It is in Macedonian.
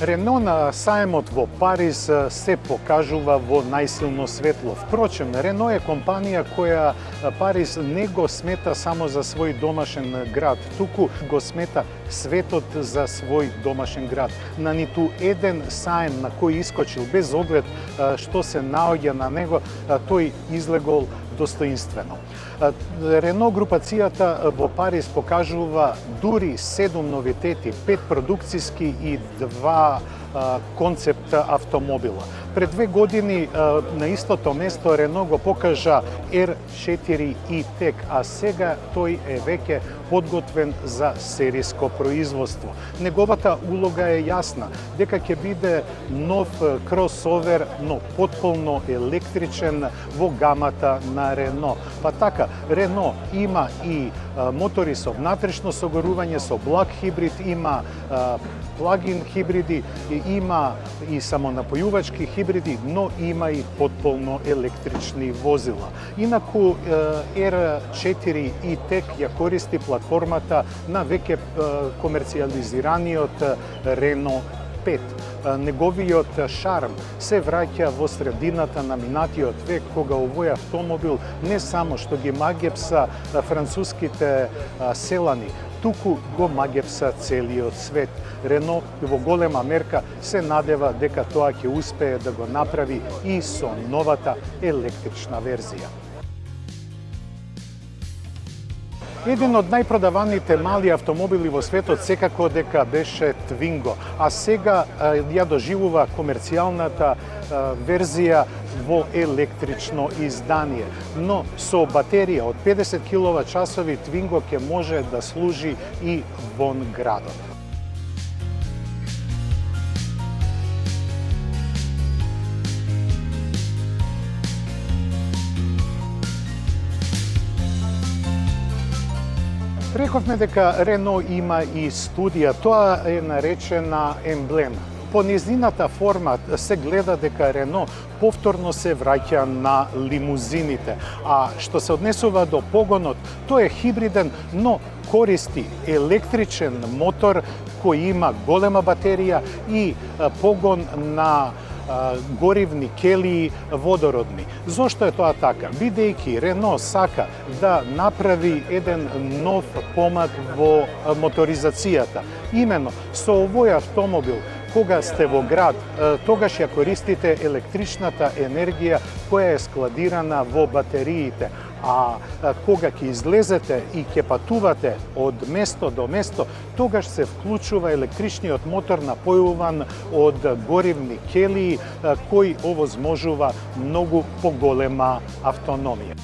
Рено на саемот во Париз се покажува во најсилно светло. Впрочем, Рено е компанија која Париз не го смета само за свој домашен град, туку го смета светот за свој домашен град. На ниту еден саем на кој искочил, без оглед што се наоѓа на него, тој излегол достоинствено. Рено групацијата во Париз покажува дури 7 новитети, 5 продукциски и 2 концепт автомобила. Пред 2 години на истото место Рено го покажа R4 E-Tech, а сега тој е веќе подготвен за сериско производство. Неговата улога е јасна, дека ќе биде нов кросовер, но потполно електричен во гамата на Рено. Па така, Рено има и мотори со внатрешно согорување, со благ хибрид, има плагин хибриди, има и самонапојувачки хибриди, но има и потполно електрични возила. Инаку R4 E-Tech ја користи платформата на веќе комерцијализираниот Рено 5. Неговиот шарм се враќа во средината на минатиот век, кога овој автомобил не само што ги магепса француските селани, туку го магепса целиот свет. Рено во голема мерка се надева дека тоа ќе успее да го направи и со новата електрична верзија. Еден од најпродаваните мали автомобили во светот секако дека беше Twingo, а сега ја доживува комерцијалната верзија во електрично издание. Но со батерија од 50 киловат-часови Twingo ќе може да служи и вон градот. Рековме дека Рено има и студија, тоа е наречена емблема. По незината форма се гледа дека Рено повторно се враќа на лимузините, а што се однесува до погонот, тој е хибриден, но користи електричен мотор кој има голема батерија и погон на горивни келии водородни. Зошто е тоа така? Бидејќи Рено сака да направи еден нов помак во моторизацијата. Имено, со овој автомобил, кога сте во град, тогаш ја користите електричната енергија која е складирана во батериите, а кога ќе излезете и ќе патувате од место до место, тогаш се вклучува електричниот мотор напојуван од горивни келии, кој овозможува многу поголема автономија.